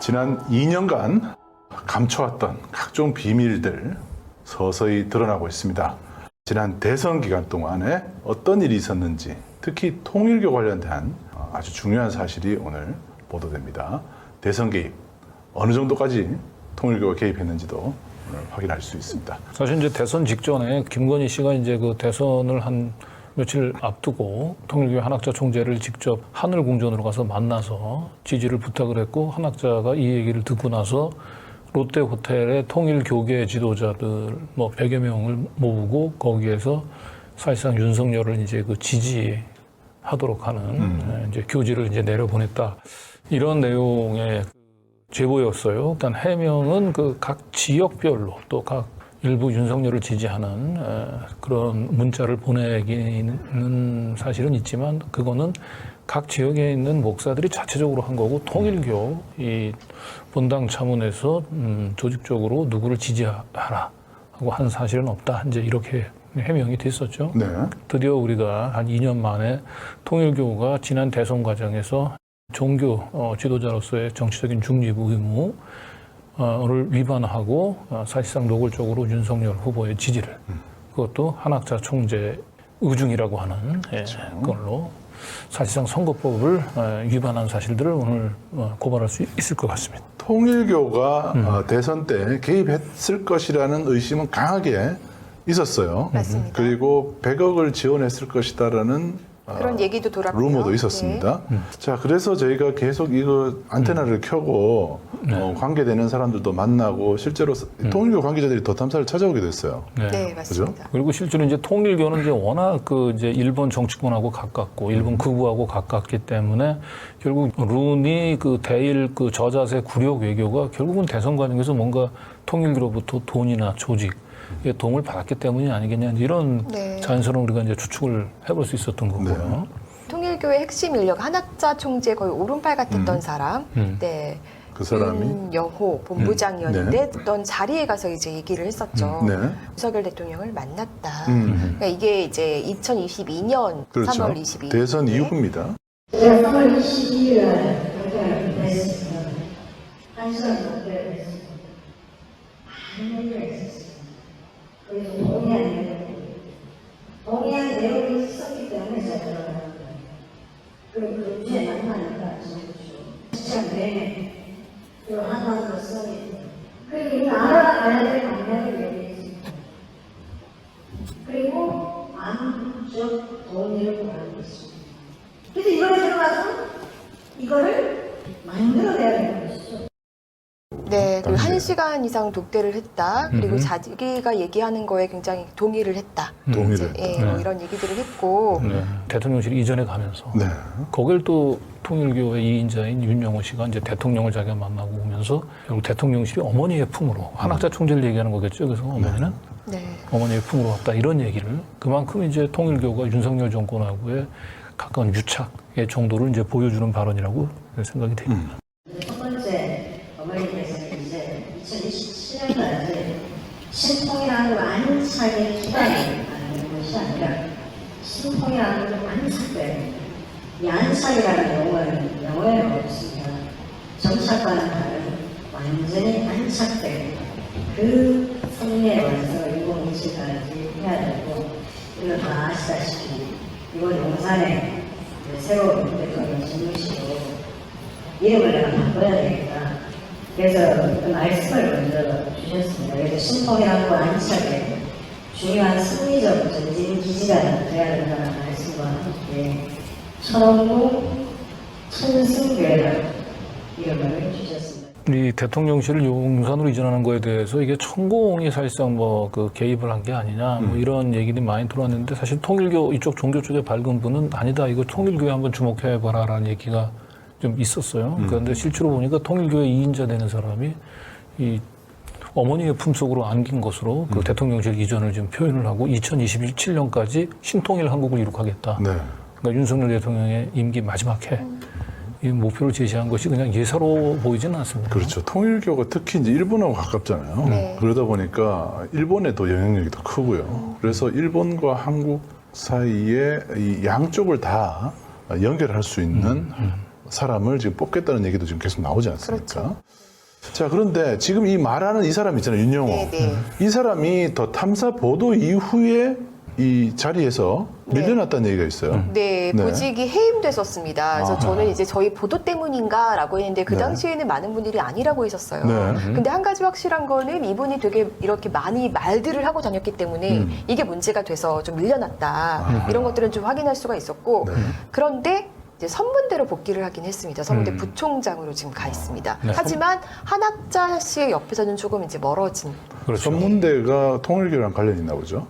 지난 2년간 감춰왔던 각종 비밀들 서서히 드러나고 있습니다. 지난 대선 기간 동안에 어떤 일이 있었는지, 특히 통일교 관련된 아주 중요한 사실이 오늘 보도됩니다. 대선 개입, 어느 정도까지 통일교가 개입했는지도 오늘 확인할 수 있습니다. 사실 이제 대선 직전에 김건희 씨가 이제 그 대선을 한 며칠 앞두고 통일교 한학자 총재를 직접 하늘 궁전으로 가서 만나서 지지를 부탁을 했고, 한학자가 이 얘기를 듣고 나서 롯데 호텔에 통일교계 지도자들 뭐 100여 명을 모으고 거기에서 사실상 윤석열을 이제 그 지지하도록 하는 이제 교지를 이제 내려보냈다. 이런 내용의 제보였어요. 일단 해명은 그 각 지역별로 또 각 일부 윤석열을 지지하는 그런 문자를 보내기는 사실은 있지만, 그거는 각 지역에 있는 목사들이 자체적으로 한 거고, 통일교 이 본당 차원에서 조직적으로 누구를 지지하라 하고 한 사실은 없다. 이제 이렇게 해명이 됐었죠. 네. 드디어 우리가 한 2년 만에 통일교가 지난 대선 과정에서 종교 지도자로서의 정치적인 중립 의무 를 위반하고 사실상 노골적으로 윤석열 후보의 지지를, 그것도 한학자 총재 의중이라고 하는 걸로 사실상 선거법을 위반한 사실들을 오늘 고발할 수 있을 것 같습니다. 통일교가 대선 때 개입했을 것이라는 의심은 강하게 있었어요. 맞습니다. 그리고 100억을 지원했을 것이다라는 그런 얘기도 돌았고요. 루머도 있었습니다. 자, 그래서 저희가 계속 이거 안테나를 켜고 관계되는 사람들도 만나고 실제로 통일교 관계자들이 더 탐사를 찾아오게 됐어요. 네, 맞습니다. 그리고 실제로 이제 통일교는 이제 워낙 그 이제 일본 정치권하고 가깝고 일본 극우하고 가깝기 때문에 결국 룬이 그 대일 그 저자세 굴욕 외교가 결국은 대선 과정에서 뭔가 통일교로부터 돈이나 조직 에 도움을 받았기 때문이 아니겠냐, 이런 자연스러운 우리가 이제 추측을 해볼 수 있었던 거고요. 통일교의 핵심 인력, 한학자 총재 거의 오른팔 같았던 사람, 네. 그 사람이 윤여호 본부장이었는데 어떤 자리에 가서 이제 얘기를 했었죠. 윤석열 대통령을 만났다. 그러니까 이게 이제 2022년 그렇죠. 3월 22일 대선 이후입니다. 3월 22일 날 발표를 했습니다. 1시간 넘게 했습니다. 많은 얘기가 있었습니다. 그리고 동의한 내용이 있었기 때문에 제가 들어가는 거예요. 그리고 그 주에 만나니까 진짜 내내 그리고 하나도 써있고, 그리고 이 알아가야 될 방향을 얘기했습니다. 그리고 암적 동의를 구하고 있습니다. 그래서 이거를 들어가서 이거를 만들어내야 되는 것이죠. 네, 그리고 1시간 이상 독대를 했다. 그리고 자기가 얘기하는 거에 굉장히 동의를 했다. 동의를 이제, 뭐 이런 얘기들을 했고. 대통령실 이전에 가면서 네. 거길 또 통일교의 2인자인 윤영호 씨가 이제 대통령을 자기가 만나고 오면서 결국 대통령실이 어머니의 품으로, 한학자 총재를 얘기하는 거겠죠. 그래서 어머니는 어머니의 품으로 왔다, 이런 얘기를, 그만큼 이제 통일교가 윤석열 정권하고의 가까운 유착의 정도를 이제 보여주는 발언이라고 생각이 됩니다. 첫 번째, 어머니께서 이제 2027년까지 신통이라는 완착의 기반이 되는 것이 아니라 신통이라는 완착된, 이 안착이라는 용어는 영어에는 없습니다. 정착과는 다른 완전히 안착된 그 승리의 완성을 2027까지 해야 되고, 이거 다 아시다시피 이번 용산에 새로운 대통령 집무실로 이름을 내가 바꿔야 되겠다. 그래서 그 말씀을 먼저 주셨습니다. 그래서 신통이라고 안착에 중요한 승리적 전진 기지가 돼야 된다는 말씀과 함께 천원무 천승교회라 이름을 주셨습니다. 이 대통령실을 용산으로 이전하는 거에 대해서 이게 천공이 사실상 뭐 그 개입을 한 게 아니냐, 뭐 이런 얘기들이 많이 들어왔는데, 사실 통일교 이쪽 종교 쪽의 밝은 분은 아니다, 이거 통일교에 한번 주목해봐라라는 얘기가 좀 있었어요. 그런데 실제로 보니까 통일교의 2인자 되는 사람이 이 어머니의 품속으로 안긴 것으로 그 대통령실 이전을 지금 표현을 하고 2027년까지 신통일 한국을 이룩하겠다. 그러니까 윤석열 대통령의 임기 마지막 해 이 목표를 제시한 것이 그냥 예사로 보이지는 않습니다. 그렇죠. 통일교가 특히 이제 일본하고 가깝잖아요. 그러다 보니까 일본의 또 영향력이 더 크고요. 그래서 일본과 한국 사이에 이 양쪽을 다 연결할 수 있는 사람을 지금 뽑겠다는 얘기도 지금 계속 나오지 않습니까? 그렇죠. 자, 그런데 지금 이 말하는 이 사람 있잖아요, 윤영호. 네. 이 사람이 더 탐사 보도 이후에 이 자리에서 네. 밀려났다는 얘기가 있어요. 네, 네. 보직이 해임됐었습니다. 그래서 저는 이제 저희 보도 때문인가라고 했는데 그 네. 당시에는 많은 분들이 아니라고 하셨어요. 네. 근데 한 가지 확실한 거는 이분이 되게 이렇게 많이 말들을 하고 다녔기 때문에 이게 문제가 돼서 좀 밀려났다. 이런 것들은 좀 확인할 수가 있었고 네. 그런데 이제 선문대로 복귀를 하긴 했습니다. 선문대 부총장으로 지금 가 있습니다. 네. 하지만 한학자 씨의 옆에서는 조금 이제 멀어진 그렇죠. 전문대가 통일교랑 관련이 있나 보죠?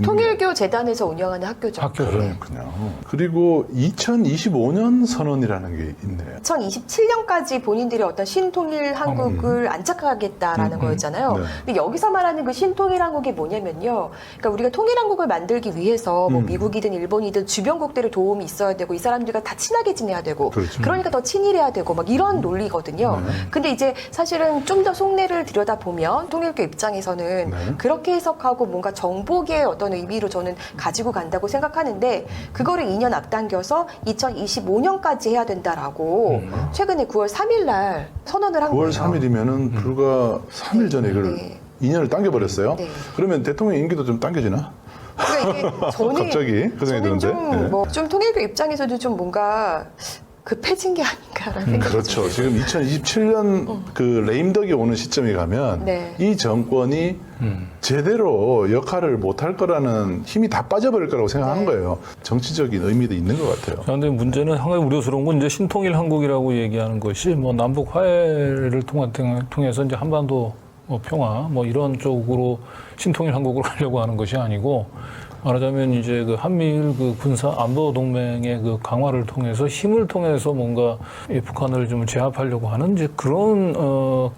통일교 재단에서 운영하는 학교죠. 학교죠. 그렇군요. 그리고 2025년 선언이라는 게 있네요. 2027년까지 본인들이 어떤 신통일 한국을 안착하겠다라는 거였잖아요. 네. 근데 여기서 말하는 그 신통일 한국이 뭐냐면요. 그러니까 우리가 통일 한국을 만들기 위해서 뭐 미국이든 일본이든 주변국들의 도움이 있어야 되고 이 사람들과 다 친하게 지내야 되고 그렇죠. 그러니까 더 친일해야 되고 막 이런 논리거든요. 네. 근데 이제 사실은 좀 더 속내를 들여다보면 통일교 입장에서는 네. 그렇게 해석하고 뭔가 정복의 어떤 의미로 저는 가지고 간다고 생각하는데 그거를 2년 앞당겨서 2025년까지 해야 된다라고 최근에 9월 3일 날 선언을 한 9월 거예요. 3일이면은 불과 3일 전에 이걸 네. 2년을 당겨버렸어요. 네. 그러면 대통령 임기도 좀 당겨지나? 그러니까 이게 저는 갑자기 그 생각이 드는데. 네. 좀 통일교 입장에서도 좀 뭔가 급해진 게 아닌가라는 생각이 그렇죠. 지금 2027년 그 레임덕이 오는 시점에 가면 네. 이 정권이 제대로 역할을 못할 거라는 힘이 다 빠져버릴 거라고 생각하는 네. 거예요. 정치적인 의미도 있는 것 같아요. 그런데 문제는 한 가지 우려스러운 건 이제 신통일 한국이라고 얘기하는 것이 뭐 남북 화해를 통해서 이제 한반도 뭐 평화 뭐 이런 쪽으로 신통일 한국을 하려고 하는 것이 아니고 말하자면 이제 그 한미일 그 군사 안보 동맹의 그 강화를 통해서 힘을 통해서 뭔가 이 북한을 좀 제압하려고 하는 이제 그런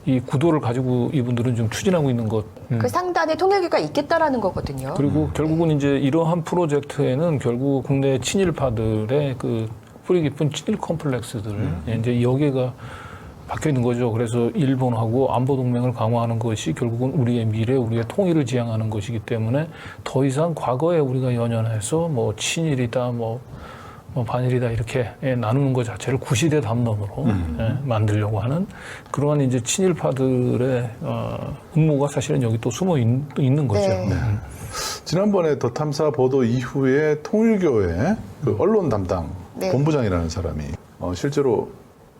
이 구도를 가지고 이분들은 좀 추진하고 있는 것. 그 상단에 통일교가 있겠다라는 거거든요. 그리고 결국은 이제 이러한 프로젝트에는 결국 국내 친일파들의 그 뿌리 깊은 친일 컴플렉스들 이제 여기가 박혀 있는 거죠. 그래서 일본하고 안보 동맹을 강화하는 것이 결국은 우리의 미래, 우리의 통일을 지향하는 것이기 때문에 더 이상 과거에 우리가 연연해서 뭐 친일이다, 뭐 반일이다 이렇게 나누는 것 자체를 구시대 담론으로 만들려고 하는 그러한 이제 친일파들의 음모가 사실은 여기 또 숨어 있는 거죠. 네. 지난번에 더 탐사 보도 이후에 통일교의 그 언론 담당 네. 본부장이라는 사람이 실제로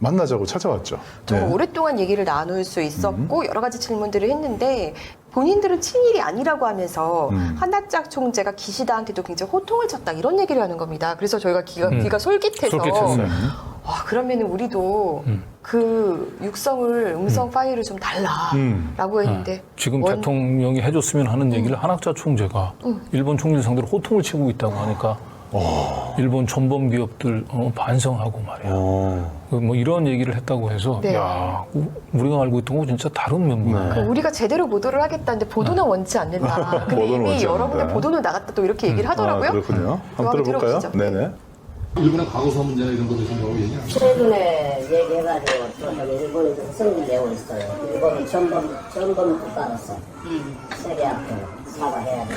만나자고 찾아왔죠. 정말 네. 오랫동안 얘기를 나눌 수 있었고 여러 가지 질문들을 했는데 본인들은 친일이 아니라고 하면서 한학자 총재가 기시다한테도 굉장히 호통을 쳤다 이런 얘기를 하는 겁니다. 그래서 저희가 귀가 솔깃해서 솔깃했어요. 그러면 우리도 그 육성을 음성 파일을 좀 달라라고 했는데 지금 대통령이 해줬으면 하는 얘기를 한학자 총재가 일본 총리 상대로 호통을 치고 있다고 하니까 일본 전범 기업들 반성하고 말이야. 뭐 이런 얘기를 했다고 해서 네. 야 우리가 알고 있던 거 진짜 다른 면모네. 우리가 제대로 보도를 하겠다는데 보도는 원치 않는다. 근데 보도는 이미 원치 여러 군데 않는다. 보도는 나갔다 또 이렇게 얘기를 하더라고요. 그렇군요. 그거 한번 들어볼까요? 들어보시죠. 네네. 일본의 과거사 문제나 이런 것도 좀 너무 얘기 안 해요. 최근에 얘기해가지고 또 저기 일본이 좀 승리 내고 있어요. 일본은 전범 국가로서 세계 앞에 사과해야 돼.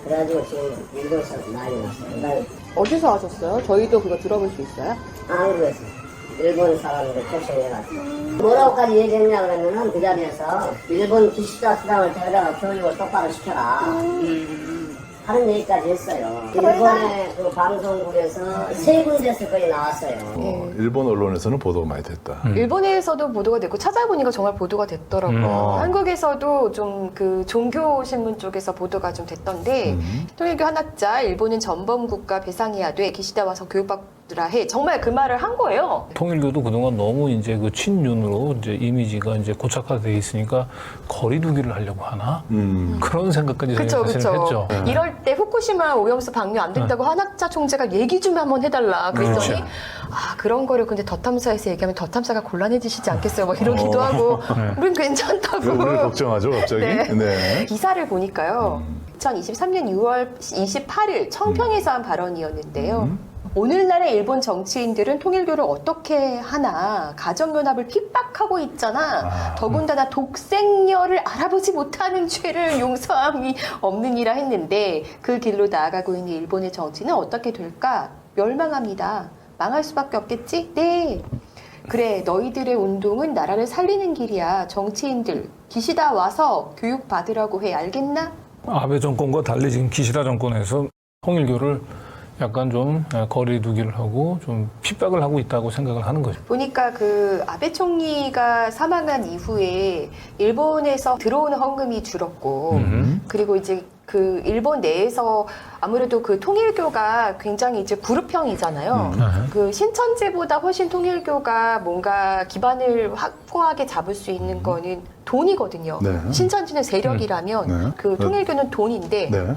그래가지고 지금 일본에서 난리 났어요. 난 어디서 하셨어요? 저희도 그거 들어볼 수 있어요? 한국에서 일본 사람들 초청해가지고 뭐라고까지 얘기했냐 그러면은 그 자리에서 일본 기시다 수당을 데려다가 교육을 똑바로 시켜라. 하는 얘기까지 했어요. 일본의 그 방송국에서 세 군데서 거의 나왔어요. 일본 언론에서는 보도가 많이 됐다. 일본에서도 보도가 됐고 찾아보니까 정말 보도가 됐더라고요. 한국에서도 좀 그 종교 신문 쪽에서 보도가 좀 됐던데 통일교 한학자 일본은 전범 국가 배상해야 돼 기시다 와서 교육받으라 해 정말 그 말을 한 거예요. 통일교도 그동안 너무 이제 그 친윤으로 이제 이미지가 이제 고착화돼 있으니까 거리두기를 하려고 하나 그런 생각까지 그렇죠, 사실은 그렇죠. 했죠. 이럴 때 후쿠시마 오염수 방류 안 된다고 한학자 총재가 얘기 좀 한번 해달라 그랬더니 그렇죠. 그런 거를 근데 더 탐사에서 얘기하면 더 탐사가 곤란해지시지 않겠어요? 뭐 이러기도 하고 우린 괜찮다고. 우리를 걱정하죠, 갑자기. 네. 기사를 보니까요. 2023년 6월 28일 청평에서 한 발언이었는데요. 오늘날의 일본 정치인들은 통일교를 어떻게 하나 가정연합을 핍박하고 있잖아. 더군다나 독생녀를 알아보지 못하는 죄를 용서함이 없느니라 했는데 그 길로 나아가고 있는 일본의 정치는 어떻게 될까? 멸망합니다. 망할 수밖에 없겠지? 네. 그래, 너희들의 운동은 나라를 살리는 길이야. 정치인들, 기시다 와서 교육 받으라고 해. 알겠나? 아베 정권과 달리 지금 기시다 정권에서 통일교를 약간 좀 거리 두기를 하고 좀 핍박을 하고 있다고 생각을 하는 거죠. 보니까 그 아베 총리가 사망한 이후에 일본에서 들어오는 헌금이 줄었고, 그리고 이제 그 일본 내에서 아무래도 그 통일교가 굉장히 이제 그룹형이잖아요. 그 신천지보다 훨씬 통일교가 뭔가 기반을 확고하게 잡을 수 있는 거는 돈이거든요. 네. 신천지는 세력이라면 네. 그 통일교는 돈인데 네.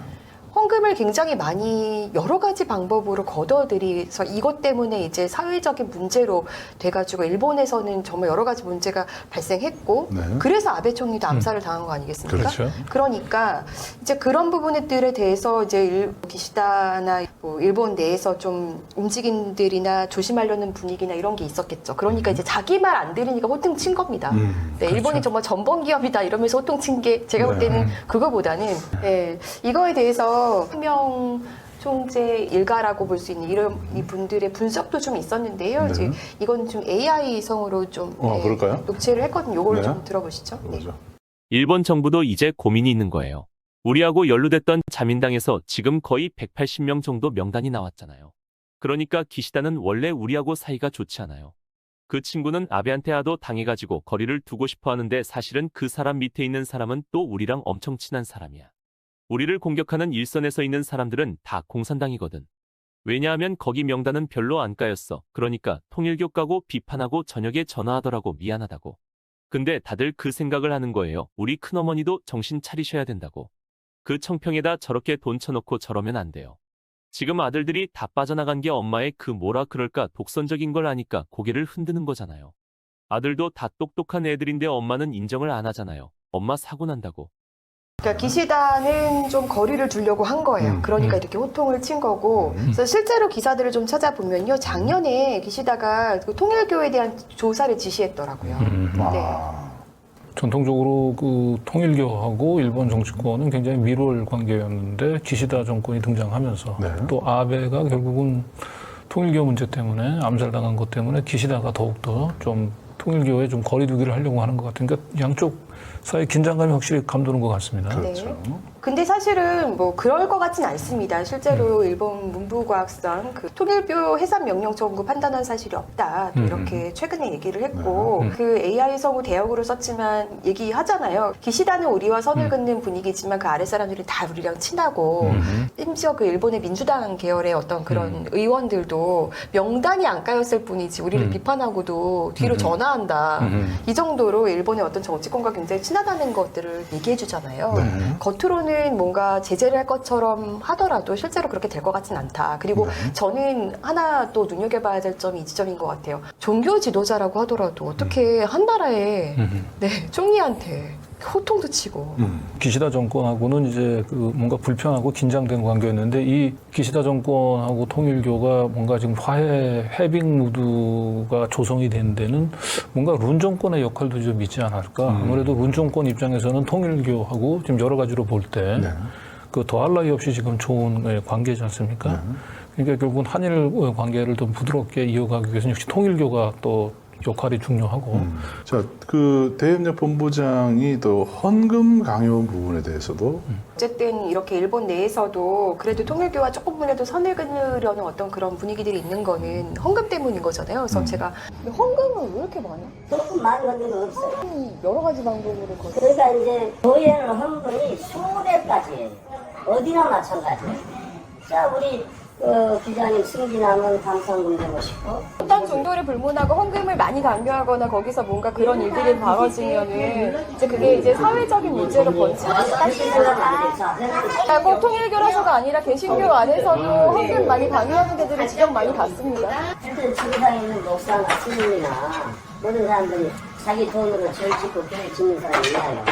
헌금을 굉장히 많이 여러 가지 방법으로 걷어들여서 이것 때문에 이제 사회적인 문제로 돼가지고 일본에서는 정말 여러 가지 문제가 발생했고 네. 그래서 아베 총리도 암살을 당한 거 아니겠습니까? 그렇죠. 그러니까 이제 그런 부분들에 대해서 이제 기시다나 뭐 일본 내에서 좀 움직임들이나 조심하려는 분위기나 이런 게 있었겠죠. 그러니까 이제 자기 말 안 들으니까 호통 친 겁니다. 네, 일본이 정말 전범 기업이다 이러면서 호통 친 게 제가 볼 때는 그거보다는 네, 이거에 대해서 혁명 총재 일가라고 볼 수 있는 이런 이 분들의 분석도 좀 있었는데요. 네. 이제 이건 좀 AI성으로 좀 그럴까요? 녹취를 했거든요. 이걸 네. 좀 들어보시죠. 네. 뭐죠? 일본 정부도 이제 고민이 있는 거예요. 우리하고 연루됐던 자민당에서 지금 거의 180명 정도 명단이 나왔잖아요. 그러니까 기시다는 원래 우리하고 사이가 좋지 않아요. 그 친구는 아베한테 하도 당해가지고 거리를 두고 싶어 하는데 사실은 그 사람 밑에 있는 사람은 또 우리랑 엄청 친한 사람이야. 우리를 공격하는 일선에 서 있는 사람들은 다 공산당이거든. 왜냐하면 거기 명단은 별로 안 까였어. 그러니까 통일교 까고 비판하고 저녁에 전화하더라고 미안하다고. 근데 다들 그 생각을 하는 거예요. 우리 큰어머니도 정신 차리셔야 된다고. 그 청평에다 저렇게 돈 쳐놓고 저러면 안 돼요. 지금 아들들이 다 빠져나간 게 엄마의 그 뭐라 그럴까 독선적인 걸 아니까 고개를 흔드는 거잖아요. 아들도 다 똑똑한 애들인데 엄마는 인정을 안 하잖아요. 엄마 사고 난다고. 그러니까 기시다는 좀 거리를 두려고 한 거예요. 그러니까 이렇게 호통을 친 거고. 그래서 실제로 기사들을 좀 찾아보면요. 작년에 기시다가 그 통일교에 대한 조사를 지시했더라고요. 네. 전통적으로 그 통일교하고 일본 정치권은 굉장히 밀월 관계였는데 기시다 정권이 등장하면서 네. 또 아베가 결국은 통일교 문제 때문에 암살당한 것 때문에 기시다가 더욱더 좀 통일교에 좀 거리두기를 하려고 하는 것 같으니까 양쪽 사이 긴장감이 확실히 감도는 것 같습니다. 그렇죠. 근데 사실은 뭐 그럴 것 같진 않습니다. 실제로 일본 문부과학상 그 통일교 해산 명령 정부 판단한 사실이 없다. 또 이렇게 최근에 얘기를 했고 그 AI성우 대역으로 썼지만 얘기하잖아요. 기시다는 우리와 선을 긋는 분위기지만 그 아래 사람들이 다 우리랑 친하고 심지어 그 일본의 민주당 계열의 어떤 그런 의원들도 명단이 안 까였을 뿐이지 우리를 비판하고도 뒤로 전화한다. 이 정도로 일본의 어떤 정치권과 굉장히 친하다는 것들을 얘기해 주잖아요. 겉으로는 뭔가 제재를 할 것처럼 하더라도 실제로 그렇게 될 것 같진 않다. 그리고 저는 하나 또 눈여겨봐야 될 점이 이 지점인 것 같아요. 종교 지도자라고 하더라도 어떻게 한 나라의 총리한테 호통도 치고 기시다 정권하고는 이제 그 뭔가 불편하고 긴장된 관계였는데 이 기시다 정권하고 통일교가 뭔가 지금 화해 해빙 무드가 조성이 된 데는 뭔가 룬 정권의 역할도 좀 있지 않을까. 아무래도 룬 정권 입장에서는 통일교하고 지금 여러 가지로 볼 때 그 더할 나위 없이 지금 좋은 관계지 않습니까? 그러니까 결국은 한일 관계를 좀 부드럽게 이어가기 위해서는 역시 통일교가 또 역할이 중요하고. 자, 그 대협력 본부장이 또 헌금 강요 부분에 대해서도 어쨌든 이렇게 일본 내에서도 그래도 통일교와 조금이라도 선을 그으려는 어떤 그런 분위기들이 있는 거는 헌금 때문인 거잖아요. 그래서 제가 헌금은 왜 이렇게 많아? 조금 많은 건데도 없어요. 여러 가지 방법으로 거의. 그러니까 이제 교회는 헌금이 수백가지예요. 어디나 마찬가지예요. 자, 우리 기자님 승진하면 감상금 되고 싶고 어떤 정도를 불문하고 헌금을 많이 강요하거나 거기서 뭔가 그런 일들이 벌어지면은 이제 그게 이제 사회적인 문제로 번지는 꼭 통일교라서가 아니라 개신교 안에서도 헌금 많이 강요하는 데들은 지적 많이 받습니다. 하여튼 지구상에 있는 목사나 스님이나 모든 사람들이 자기 돈으로 절 짓고 교회 짓는 사람이 있나요?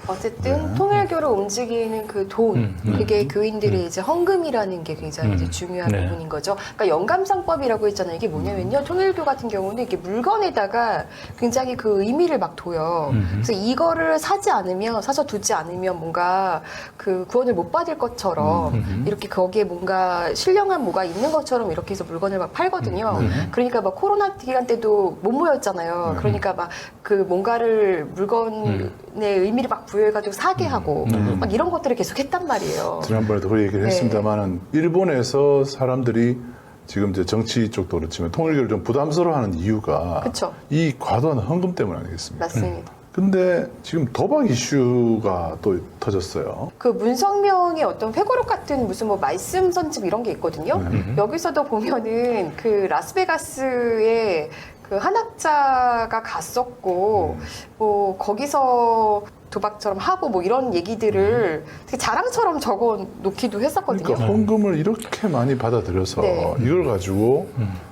어쨌든 네. 통일교를 움직이는 그 돈, 그게 교인들의 이제 헌금이라는 게 굉장히 이제 중요한 네. 부분인 거죠. 그러니까 영감상법이라고 했잖아요. 이게 뭐냐면요. 통일교 같은 경우는 이게 물건에다가 굉장히 그 의미를 막 둬요. 그래서 이거를 사서 두지 않으면 뭔가 그 구원을 못 받을 것처럼 이렇게 거기에 뭔가 신령한 뭐가 있는 것처럼 이렇게 해서 물건을 막 팔거든요. 그러니까 막 코로나 기간 때도 못 모였잖아요. 그러니까 막 그 뭔가를 물건의 의미를 막 부여해가지고 사게 하고 막 이런 것들을 계속 했단 말이에요. 지난번에도 그 얘기를 네. 했습니다만은 일본에서 사람들이 지금 이제 정치 쪽도 그렇지만 통일교를 좀 부담스러워하는 이유가 그쵸. 이 과도한 헌금 때문 아니겠습니까? 맞습니다. 근데 지금 도박 이슈가 또 터졌어요. 그 문성명의 어떤 회고록 같은 무슨 뭐 말씀 선집 이런 게 있거든요. 여기서도 보면은 그 라스베가스에 그 한학자가 갔었고 뭐 거기서 도박처럼 하고 뭐 이런 얘기들을 되게 자랑처럼 적어 놓기도 했었거든요. 그러니까 헌금을 이렇게 많이 받아들여서 네. 이걸 가지고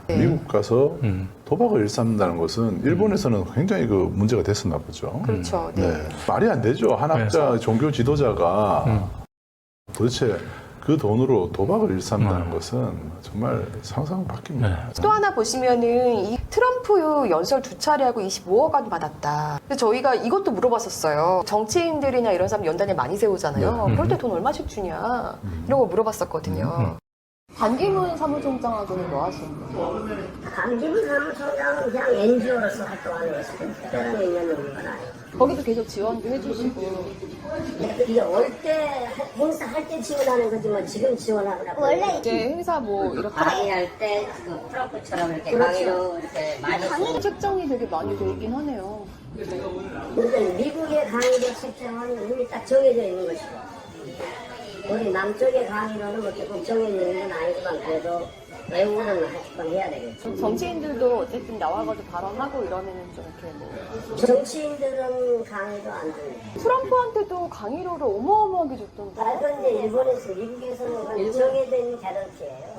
네. 미국 가서 도박을 일삼는다는 것은 일본에서는 굉장히 그 문제가 됐었나 보죠. 그렇죠. 네. 네. 말이 안 되죠. 한학자 종교 지도자가 도대체 그 돈으로 도박을 일삼는다는 것은 정말 상상 밖입니다. 또 하나 보시면은 이 트럼프 연설 2차례 하고 25억 원 받았다. 근데 저희가 이것도 물어봤었어요. 정치인들이나 이런 사람 연단에 많이 세우잖아요. 그럴 때 돈 얼마씩 주냐 이런 거 물어봤었거든요. 반기문 사무총장하고는 뭐 하시는 거예요? 강기문 사무총장은 그냥 NGO로서 활동하는 것이고 특별한 의미는 없는 건 아니에요. 거기도 계속 지원도 해주시고. 이게 올 때 행사할 때 지원하는 거지 뭐 지금 지원하느라고 원래 이제 행사 뭐 이렇게 강의할 때 그 프로프처럼 이렇게 강의로 이렇게 많이 강의 책정이 되게 많이 돼 있긴 하네요. 그러니까 미국의 강의도 책정은 이미 딱 정해져 있는 것이고 우리 남쪽의 강의로는 뭐 조금 정해져 있는 건 아니지만 그래도 외국어는 할 건 해야 되겠죠. 정치인들도 어쨌든 나와가지고 발언하고 이러면은 좀 이렇게 뭐. 정치인들은 강의도 안 줍니다. 트럼프한테도 강의료를 어마어마하게 줬던데. 그건 이제 일본에서 미국에서는 그건 정해져 있는 개런티예요.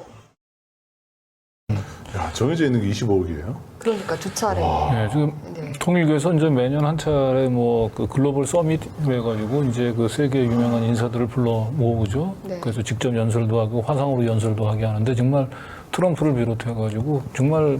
야, 정해져 있는 게 25억이에요. 그러니까 2차례. 네, 지금 네. 통일교에서 이제 매년 한 차례 뭐 그 글로벌 서밋을 해가지고 이제 그 세계 유명한 인사들을 불러 모으죠. 네. 그래서 직접 연설도 하고 화상으로 연설도 하게 하는데 정말 트럼프를 비롯해가지고 정말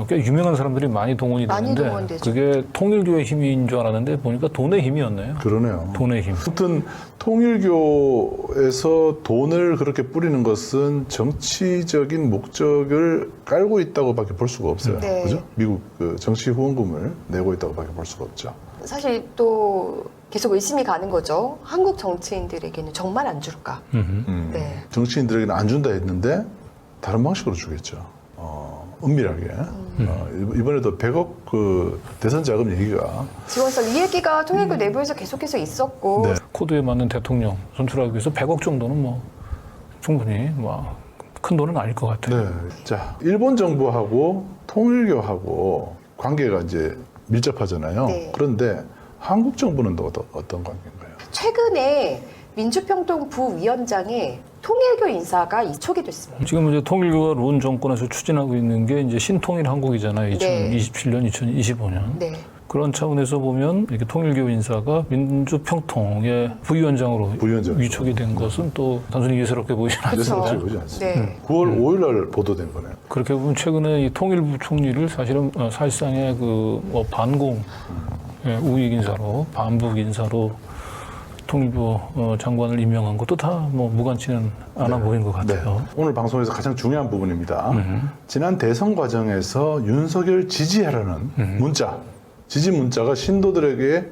꽤 유명한 사람들이 많이 동원이 많이 되는데 동원되죠. 그게 통일교의 힘인 줄 알았는데 보니까 돈의 힘이었네요. 그러네요. 돈의 힘. 아무튼 통일교에서 돈을 그렇게 뿌리는 것은 정치적인 목적을 깔고 있다고밖에 볼 수가 없어요. 네. 그죠? 미국 그 정치 후원금을 내고 있다고밖에 볼 수가 없죠. 사실 또 계속 의심이 가는 거죠. 한국 정치인들에게는 정말 안 줄까? 네. 정치인들에게는 안 준다 했는데 다른 방식으로 주겠죠. 은밀하게. 이번에도 100억 그 대선 자금 얘기가 지원서 이 얘기가 통일교 내부에서 계속해서 있었고. 네. 코드에 맞는 대통령 선출하기 위해서 100억 정도는 뭐 충분히 뭐 큰 돈은 아닐 것 같아요. 네. 자, 일본 정부하고 통일교하고 관계가 이제 밀접하잖아요. 네. 그런데 한국 정부는 또 어떤 관계인가요? 최근에 민주평통 부위원장에 통일교 인사가 이촉이 됐습니다. 지금 이제 통일교가 룬 정권에서 추진하고 있는 게 이제 신통일 한국이잖아요. 네. 2027년, 2025년. 네. 그런 차원에서 보면 이렇게 통일교 인사가 민주평통의 부위원장으로 위촉이 된 것은 또 단순히 예사롭게 보이지 그렇죠. 않습니다. 예사롭지 보지 않습니다. 네. 9월 5일 날 보도된 거네요. 그렇게 보면 최근에 이 통일부 총리를 사실은 사실상의 그 반공 우익 인사로 반북 인사로 통일부 장관을 임명한 것도 다 뭐 무관치는 않아 보이는 것 같아요. 오늘 방송에서 가장 중요한 부분입니다. 지난 대선 과정에서 윤석열 지지하라는 문자, 지지 문자가 신도들에게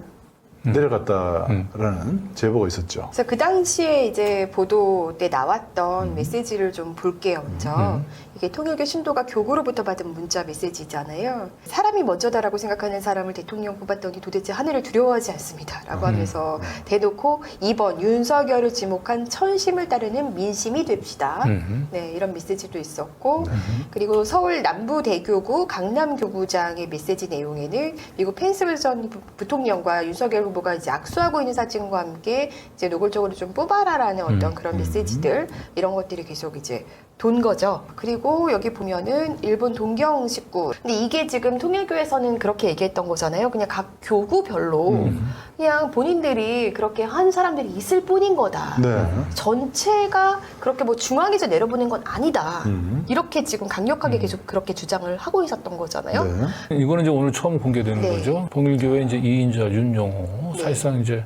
내려갔다라는 제보가 있었죠. 그래서 그 당시에 이제 보도 때 나왔던 메시지를 좀 볼게요, 먼저. 이게 통일교 신도가 교구로부터 받은 문자 메시지잖아요. 사람이 먼저다라고 생각하는 사람을 대통령 뽑았더니 도대체 하늘을 두려워하지 않습니다. 라고 하면서 대놓고 2번 윤석열을 지목한 천심을 따르는 민심이 됩시다. 네, 이런 메시지도 있었고, 그리고 서울 남부대교구 강남교구장의 메시지 내용에는 미국 펜스 전 부통령과 윤석열 후보가 이제 악수하고 있는 사진과 함께 이제 노골적으로 좀 뽑아라라는 어떤 그런 메시지들, 이런 것들이 계속 이제 돈 거죠. 그리고 여기 보면은 일본 동경 식구. 근데 이게 지금 통일교에서는 그렇게 얘기했던 거잖아요. 그냥 각 교구별로 그냥 본인들이 그렇게 한 사람들이 있을 뿐인 거다. 네. 전체가 그렇게 뭐 중앙에서 내려보낸 건 아니다. 이렇게 지금 강력하게 계속 그렇게 주장을 하고 있었던 거잖아요. 네. 이거는 이제 오늘 처음 공개되는 네. 거죠. 통일교의 이제 이인자 윤용호 네. 사실상 이제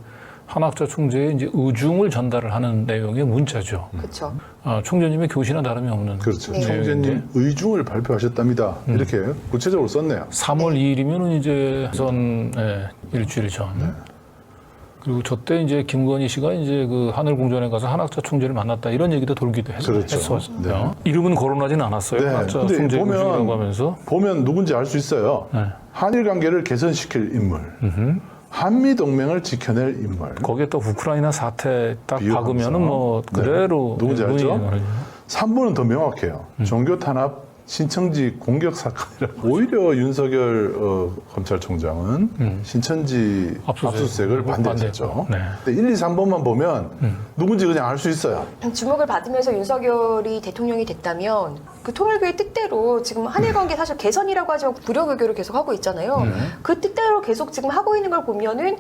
한학자 총재의 이제 의중을 전달을 하는 내용의 문자죠. 그렇죠. 총재님의 교시나 다름이 없는 그렇죠. 네. 총재님 의중을 발표하셨답니다. 이렇게 구체적으로 썼네요. 3월 2일이면 이제 선 일주일 전. 그리고 저때 이제 김건희 씨가 이제 그 하늘궁전에 가서 한학자 총재를 만났다 이런 얘기도 돌기도 그렇죠. 했었어요. 네. 이름은 거론하진 않았어요. 네. 한학자 근데 총재 보면- 의중이라고 하면서. 보면 누군지 알 수 있어요. 네. 한일 관계를 개선시킬 인물, 한미 동맹을 지켜낼 인물. 거기에 또 우크라이나 사태 딱 비유하면서. 박으면은 뭐 그대로 네. 누군지 알죠? 눈이 가리죠. 3번은 더 명확해요. 종교 탄압 신천지 공격 사건이라고. 오히려 윤석열 검찰총장은 신천지 압수수색을 반대했죠. 네. 근데 1, 2, 3번만 보면 누군지 그냥 알 수 있어요. 주목을 받으면서 윤석열이 대통령이 됐다면 그 통일교의 뜻대로 지금 한일 관계 사실 개선이라고 하지만武력 외교를 계속 하고 있잖아요. 그 뜻대로 계속 지금 하고 있는 걸 보면은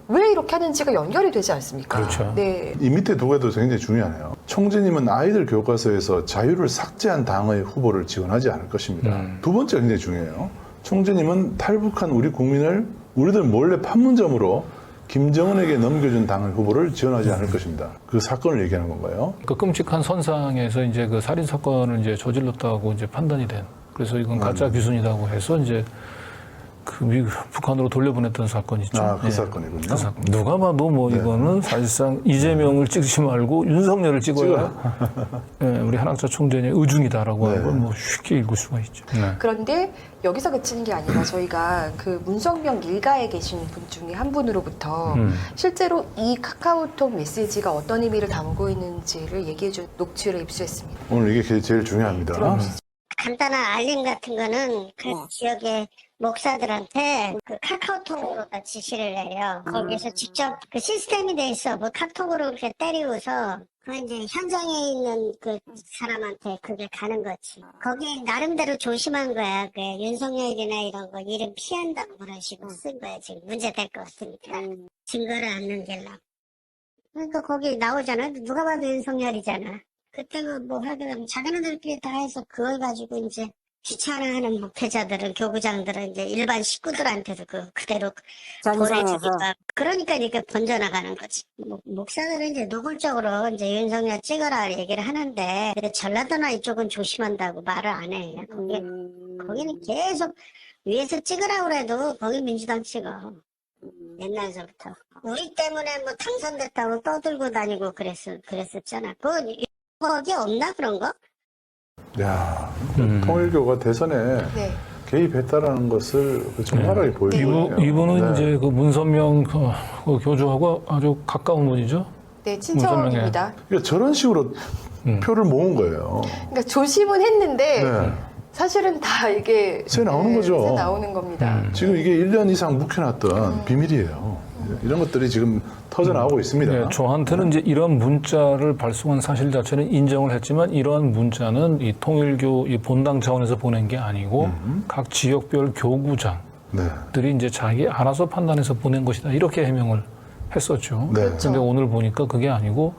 왜 이렇게 하는지가 연결이 되지 않습니까? 그렇죠. 네. 이 밑에 두 개도 굉장히 중요하네요. 총재님은 아이들 교과서에서 자유를 삭제한 당의 후보를 지원하지 않을 것입니다. 두 번째가 굉장히 중요해요. 총재님은 탈북한 우리 국민을 우리들 몰래 판문점으로 김정은에게 넘겨준 당의 후보를 지원하지 않을 것입니다. 그 사건을 얘기하는 건가요? 그 끔찍한 선상에서 이제 그 살인 사건을 이제 저질렀다고 이제 판단이 된. 그래서 이건 가짜 귀순이라고 해서 이제 그 북한으로 돌려보냈던 사건이 있죠. 그 사건이군요. 그 사건. 누가 봐도 뭐 이거는 사실상 이재명을 찍지 말고 윤석열을 찍어야 우리 한학자 총재의 의중이다라고 하는 걸 뭐 쉽게 읽을 수가 있죠. 네. 그런데 여기서 그치는 게 아니라 저희가 그 문성명 일가에 계신 분 중에 한 분으로부터 실제로 이 카카오톡 메시지가 어떤 의미를 담고 있는지를 얘기해준 녹취를 입수했습니다. 오늘 이게 제일 중요합니다. 간단한 알림 같은 거는 그 지역의 목사들한테 그 카카오톡으로 다 지시를 해요. 거기에서 직접 그 시스템이 돼 있어. 뭐 카톡으로 이렇게 때리고서 그 이제 현장에 있는 그 사람한테 그게 가는 거지. 거기 나름대로 조심한 거야. 그 윤석열이나 이런 거 이름 피한다고 그런 식으로 쓴 거야. 지금 문제될 것 같으니까. 증거를 안 남기려고. 그러니까 거기 나오잖아. 누가 봐도 윤석열이잖아. 그때는 뭐 하더라도 자기네들끼리 다 해서 그걸 가지고 이제 귀찮아하는 목회자들은 교구장들은 이제 일반 식구들한테도 그대로 보내주기도 하고 그러니까 이렇게 번져나가는 거지. 목사들은 이제 노골적으로 이제 윤석열 찍어라 얘기를 하는데 전라도나 이쪽은 조심한다고 말을 안 해. 거기는 계속 위에서 찍으라고 그래도 거기 민주당 찍어. 옛날서부터. 우리 때문에 뭐 당선됐다고 떠들고 다니고 그랬었잖아. 거기 없나 그런 거? 야, 통일교가 대선에 네. 개입했다라는 것을 정확하게 보여주고 이분은 이제 그 문선명 그 교주하고 아주 가까운 분이죠. 네, 친척입니다. 그러니까 저런 식으로 표를 모은 거예요. 그러니까 조심은 했는데 네. 사실은 다 이게 새 나오는 거죠. 새 나오는 겁니다. 지금 이게 1년 이상 묵혀놨던 비밀이에요. 이런 것들이 지금 터져나오고 있습니다. 네, 저한테는 이제 이런 문자를 발송한 사실 자체는 인정을 했지만 이러한 문자는 이 통일교 이 본당 차원에서 보낸 게 아니고 각 지역별 교구장들이 이제 자기 알아서 판단해서 보낸 것이다 이렇게 해명을 했었죠. 네. 그런데 오늘 보니까 그게 아니고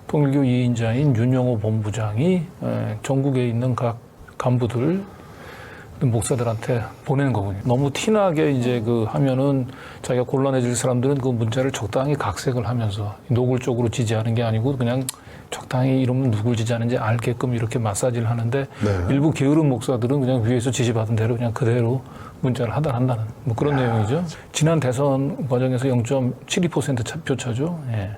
통일교 2인자인 윤용호 본부장이 전국에 있는 각 간부들 목사들한테 보내는 거군요. 너무 티나게 이제 그 하면은 자기가 곤란해질 사람들은 그 문자를 적당히 각색을 하면서 노골적으로 지지하는 게 아니고 그냥 적당히 이러면 누굴 지지하는지 알게끔 이렇게 마사지를 하는데 일부 게으른 목사들은 그냥 위에서 지시받은 대로 그냥 그대로 문자를 하단한다는 뭐 그런 내용이죠. 지난 대선 과정에서 0.72% 표차죠. 예.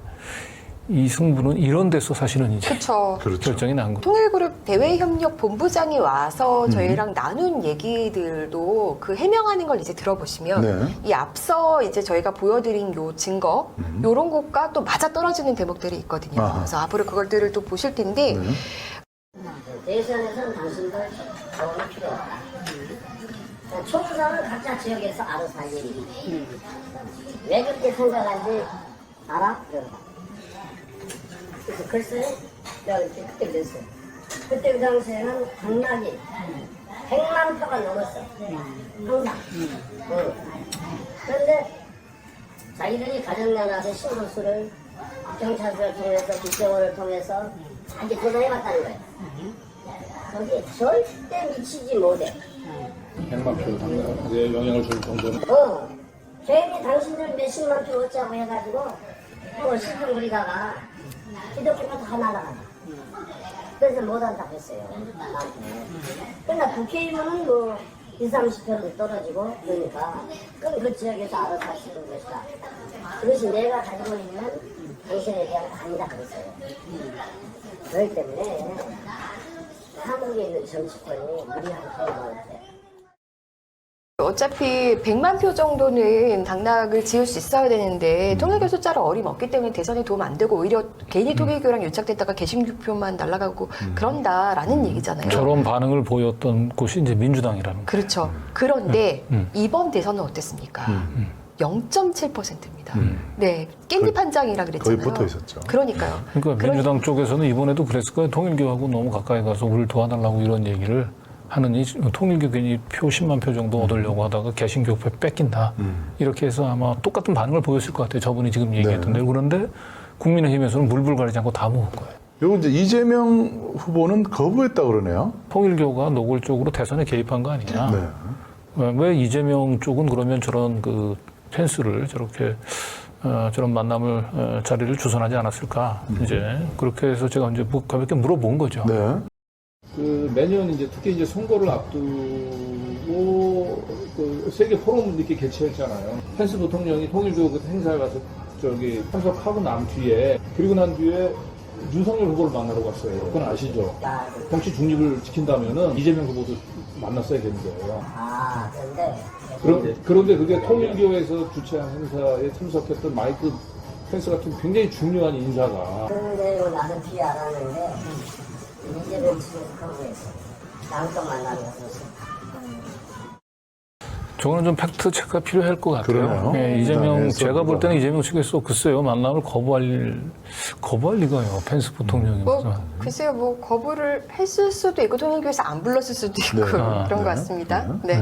이 승부는 이런 데서 사실은 이제 그렇죠. 결정이 난 거죠. 통일그룹 대외협력 본부장이 와서 저희랑 나눈 얘기들도 그 해명하는 걸 이제 들어보시면 이 앞서 이제 저희가 보여드린 요 증거 요런 것과 또 맞아 떨어지는 대목들이 있거든요. 그래서 앞으로 그것들을 또 보실 텐데 대선에서는 당신들 자원이 필요하다. 총선은 각자 지역에서 알아서 할 일이지. 왜 그렇게 생각하는지 알아? 그래서 글쎄, 내가 그때 그랬어요. 그때 그 당시에는 당락이 100만 표가 넘었어. 항상. 그런데 자기들이 가정나가서 신고수를 경찰서를 통해서 국정원을 통해서 이렇게 조사해봤다는 거예요. 거기에 절대 미치지 못해. 100만 표 당락에 영향을 줄 정도는. 괜히 당신들 몇십만 표 얻자고 해가지고 또 실종 부리다가 기독교가 다 날아가다. 그래서 못한다고 했어요. 그러나 국회의원은 뭐 20, 30표도 떨어지고 그러니까 그럼 그 지역에서 알아서 하시는 것이다. 그것이 내가 가지고 있는 당신에 대한 아니다 그랬어요. 그렇기 때문에 한국에 있는 정치권이 무리한 거예요. 어차피 100만 표 정도는 당락을 지을 수 있어야 되는데 통일교 숫자를 어림없기 때문에 대선에 도움 안 되고 오히려 괜히 통일교랑 유착됐다가 개신교표만 날아가고 그런다라는 얘기잖아요. 저런 반응을 보였던 곳이 이제 민주당이라는 거예요. 그렇죠. 그런데 이번 대선은 어땠습니까? 0.7%입니다. 네, 깻잎 한 장이라 그랬잖아요. 거의 붙어 있었죠. 그러니까요. 그러니까 민주당 쪽에서는 이번에도 그랬을 거예요. 통일교하고 너무 가까이 가서 우리를 도와달라고 이런 얘기를 하느니 통일교 괜히 표 10만 표 정도 얻으려고 하다가 개신교표 뺏긴다. 이렇게 해서 아마 똑같은 반응을 보였을 것 같아요. 저분이 지금 얘기했던데. 네. 그런데 국민의힘에서는 물불 가리지 않고 다 먹은 거예요. 요거 이제 이재명 후보는 거부했다 그러네요. 통일교가 노골적으로 대선에 개입한 거 아니냐. 네. 왜 이재명 쪽은 그러면 저런 그 펜스를 저렇게 저런 만남을 자리를 주선하지 않았을까. 이제 그렇게 해서 제가 이제 가볍게 물어본 거죠. 네. 그 매년 이제 특히 이제 선거를 앞두고 그 세계 포럼 이렇게 개최했잖아요. 펜스 부통령이 통일교 그 행사에 가서 저기 참석하고 난 뒤에 그리고 난 뒤에 윤석열 후보를 만나러 갔어요. 그건 아시죠? 정치 중립을 지킨다면은 이재명 후보도 만났어야 되는 거예요. 그런데 그게 통일교에서 주최한 행사에 참석했던 마이크 펜스 같은 굉장히 중요한 인사가 그런데 나는 뒤에 알았는데 이재명 측에서 거부했어. 다음 번 만나는 것은. 저거는 좀 팩트 체크가 필요할 것 같아요. 그러네요. 예, 이재명, 네, 제가 볼 때는 이재명 측에서 글쎄요, 만남을 거부할 리가요. 펜스 부통령이. 글쎄요, 뭐 거부를 했을 수도 있고 통일교에서 안 불렀을 수도 있고 네. 그런 네. 것 같습니다. 네.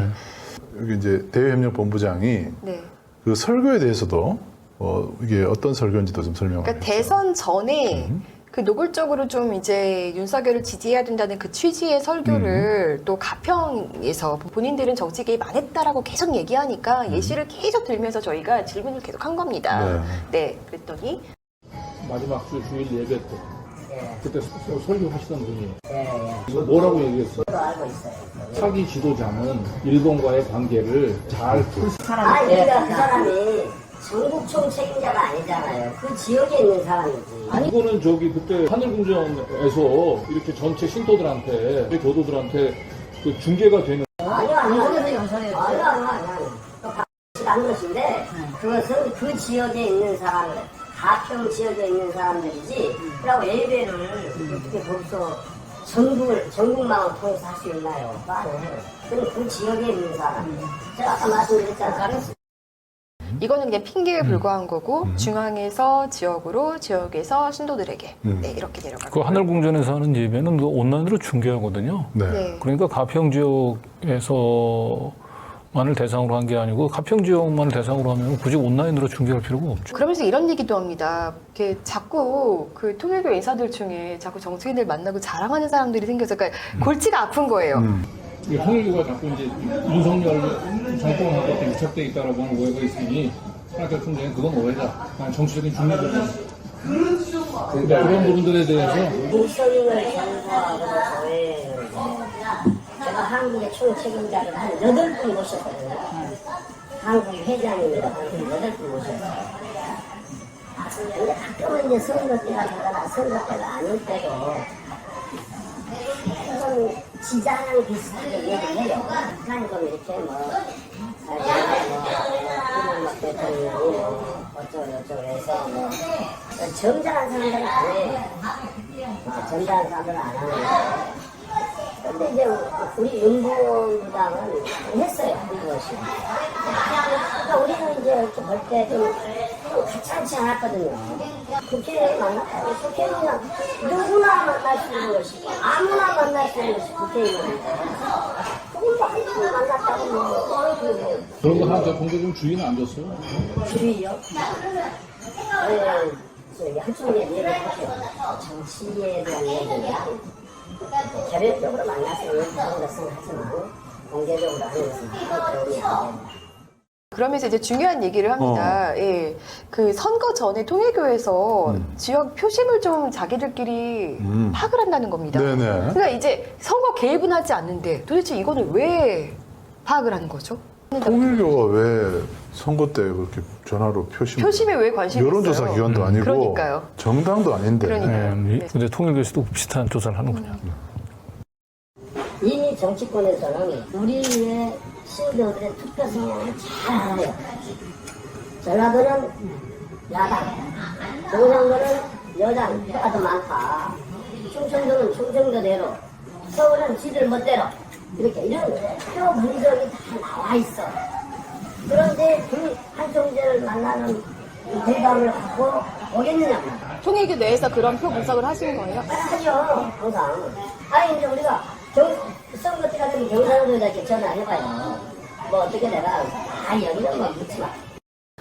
여기 이제 대외협력본부장이 네. 그 설교에 대해서도 이게 어떤 설교인지도 좀 설명을 그러니까 해주세요. 대선 전에 그 노골적으로 좀 이제 윤석열을 지지해야 된다는 그 취지의 설교를 또 가평에서 본인들은 정치 개입 안 했다라고 계속 얘기하니까 예시를 계속 들면서 저희가 질문을 계속 한 겁니다. 네, 그랬더니 마지막 주 주일 예배 때 그때 설교하시던 분이 뭐라고 얘기했어요? 알고 있어요. 차기 지도자는 일본과의 관계를 잘 풀. 그러니까 그 사람이 전국총 책임자가 아니잖아요. 그 지역에 있는 사람이지. 이거는 저기 그때 하늘궁전에서 이렇게 전체 신도들한테 교도들한테 그 중계가 되는. 아니요. 또 한 것인데 그것은 그 지역에 있는 사람들, 가평 지역에 있는 사람들이지. 그리고 예배를 어떻게 벌써 전국망을 통해서 할 수 있나요? 그건 그 지역에 있는 사람. 제가 아까 말씀드렸잖아요. 이거는 그냥 핑계에 불과한 거고 중앙에서 지역으로, 지역에서 신도들에게 네, 이렇게 내려가고. 그 하늘궁전에서 하는 예배는 그 온라인으로 중계하거든요. 네. 그러니까 가평 지역에서만을 대상으로 한 게 아니고 가평 지역만을 대상으로 하면 굳이 온라인으로 중계할 필요가 없죠. 그러면서 이런 얘기도 합니다. 이렇게 자꾸 그 통일교 인사들 중에 자꾸 정치인들 만나고 자랑하는 사람들이 생겨서 그러니까 골치가 아픈 거예요. 통일교가 자꾸 이제 윤석열 정권하고 유착돼 있다라고 하는 오해가 있으니 하나님 총장은 그건 오해다. 그냥 정치적인 중립을 그런 부분들에 대해서 윤석열 정부하고 저희는 제가 한국의 총책임자를 한 8분 모셨거든요. 한국 회장입니다. 한 8분 모셨어요. 근데 가끔은 이제 선거 때가 되거나 선거 때가 아닐 때도 좀 지자랑 비슷하게 얘기를 해요. 북한이 이렇게 이명박 대통령이 어쩌고 해서 점잖은 사람들은 안 해요. 점잖은 사람들은 안 하는데 근데 이제 우리 윤보보다 입당은 했어요. 한 번씩. 그러니까 우리는 이제 이렇게 볼 때 좀 같이 않지 않았거든요. 국회의원 만났다고 국회의원 누구나 만날 수 있는 것이고 아무나 만날 수 있는 것이 국회의원인데 그걸 뭐 한 번 만났다고 뭐 그런 거 하나 공개 좀 주의는 안 줬어요? 주의요? 저기 한쪽에 얘기를 할게요. 정치에 대한 얘기가 개별적으로 만나서 그런 것은 하지만 공개적으로 하는 것은 도움이 안 된다. 그러면서 이제 중요한 얘기를 합니다. 예. 그 선거 전에 통일교에서 지역 표심을 좀 자기들끼리 파악을 한다는 겁니다. 네네. 그러니까 이제 선거 개입은 하지 않는데 도대체 이거는 왜 파악을 하는 거죠? 통일교가 왜 선거 때 그렇게 전화로 표심에 왜 관심이 여론조사 있어요? 기관도 아니고 그러니까요. 정당도 아닌데 그러니까요. 네, 근데 통일교에서도 비슷한 조사를 하는군요. 이미 정치권에서는 우리의 시민들의 투표 성향을 잘 알아요. 전라도는 야당, 경상도는 여당, 표가 더 많다. 충청도는 충청도대로, 서울은 지들 멋대로. 이렇게 이런 표 분석이 다 나와 있어. 그런데 그 한총재를 만나는 대감을 갖고 오겠느냐? 통일교 내에서 그런 표 분석을 하신 거예요? 하죠, 항상. 아니, 이제 우리가 선거 때 같은 경상도에다 이렇게 전화해봐요. 뭐 어떻게 내가, 여기는 뭐 묻지 마.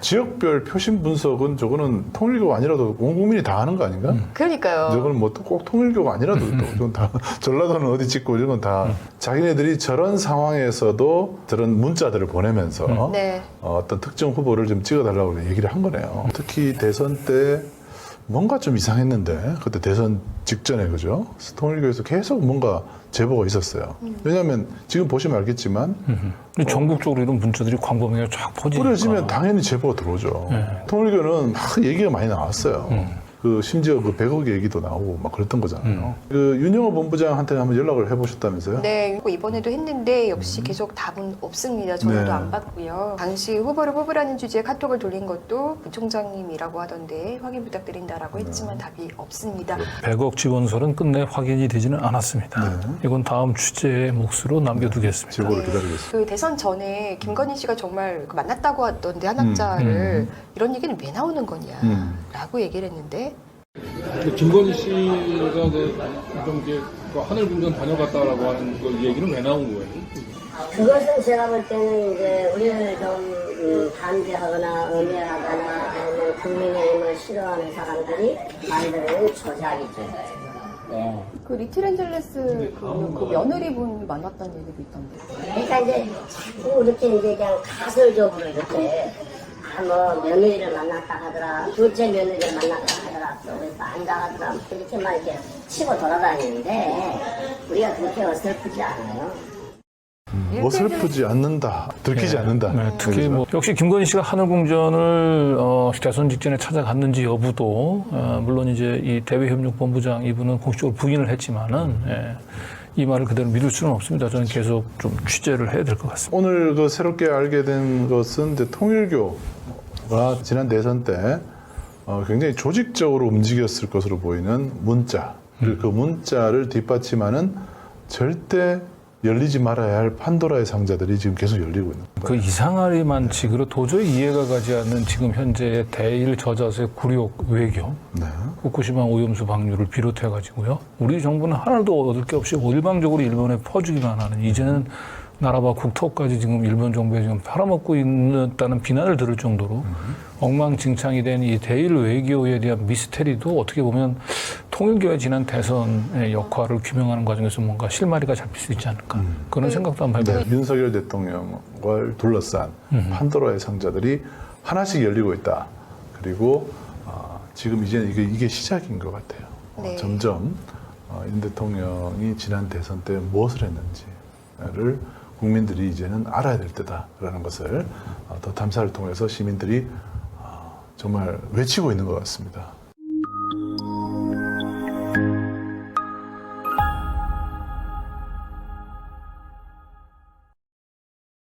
지역별 표심 분석은 저거는 통일교가 아니라도 온 국민이 다 하는 거 아닌가? 그러니까요. 저거는 뭐 꼭 통일교가 아니라도 또 다 전라도는 어디 찍고 이런 건 다 자기네들이 저런 상황에서도 저런 문자들을 보내면서 네. 어떤 특정 후보를 좀 찍어달라고 얘기를 한 거네요. 특히 대선 때 뭔가 좀 이상했는데 그때 대선 직전에 그죠? 통일교에서 계속 뭔가 제보가 있었어요. 왜냐하면 지금 보시면 알겠지만 전국적으로 이런 문자들이 광범위하게 쫙 퍼지니까. 뿌려지면 당연히 제보가 들어오죠. 통일교는 막 얘기가 많이 나왔어요. 그 심지어 그 100억 얘기도 나오고 막 그랬던 거잖아요. 그 윤영호 본부장한테 한번 연락을 해보셨다면서요? 네, 이번에도 했는데 역시 계속 답은 없습니다. 전화도 네. 안 받고요. 당시 후보를 뽑으라는 주제의 카톡을 돌린 것도 부총장님이라고 하던데 확인 부탁드린다라고 했지만 답이 없습니다. 100억 지원설은 끝내 확인이 되지는 않았습니다. 이건 다음 취재의 몫으로 남겨두겠습니다. 제보를 기다리겠습니다. 그 대선 전에 김건희 씨가 정말 만났다고 하던데 한학자를 이런 얘기는 왜 나오는 거냐라고 얘기를 했는데 김건희 씨가 좀 이렇게 하늘궁전 다녀갔다라고 하는 그 얘기는 왜 나온 거예요? 그것은 제가 볼 때는 이제 우리를 좀 반대하거나 음해하거나 아니면 국민의힘을 싫어하는 사람들이 만드는 조작이죠. 예. 그 리틀앤젤레스 그 며느리분 만났다는 얘기도 있던데. 그러니까 이제 자꾸 이렇게 이제 그냥 가설적으로 이렇게 뭐 며느리를 만났다 하더라, 둘째 며느리를 만났다 하더라, 또 안다 하더라, 이렇게만 이렇게 치고 돌아다니는데 우리가 그렇게 어설프지 않아요. 어설프지 않는다, 들키지 않는다. 네, 특히 뭐 역시 김건희 씨가 하늘궁전을 대선 직전에 찾아갔는지 여부도 물론 이제 이 대외협력본부장 이분은 공식적으로 부인을 했지만은 이 말을 그대로 믿을 수는 없습니다. 저는 계속 좀 취재를 해야 될 것 같습니다. 오늘 그 새롭게 알게 된 것은 이제 통일교가 지난 대선 때 굉장히 조직적으로 움직였을 것으로 보이는 문자, 그리고 그 문자를 뒷받침하는 절대 열리지 말아야 할 판도라의 상자들이 지금 계속 열리고 있는 그 거예요. 이상하리만치그로 도저히 이해가 가지 않는 지금 현재의 대일 저자세 굴욕 외교, 네. 후쿠시마 오염수 방류를 비롯해가지고요. 우리 정부는 하나도 얻을 게 없이 일방적으로 일본에 퍼주기만 하는, 이제는 나라와 국토까지 지금 일본 정부에 지금 팔아먹고 있다는 비난을 들을 정도로 엉망진창이 된 이 대일 외교에 대한 미스테리도 어떻게 보면 통일교의 지난 대선의 역할을 규명하는 과정에서 뭔가 실마리가 잡힐 수 있지 않을까, 그런 생각도 한번 해봐요. 네, 윤석열 대통령을 둘러싼 판도라의 상자들이 하나씩 열리고 있다. 그리고 지금 이제 이게 시작인 것 같아요. 네. 점점 윤 대통령이 지난 대선 때 무엇을 했는지를 국민들이 이제는 알아야 될 때다라는 것을 더 탐사를 통해서 시민들이 정말 외치고 있는 것 같습니다.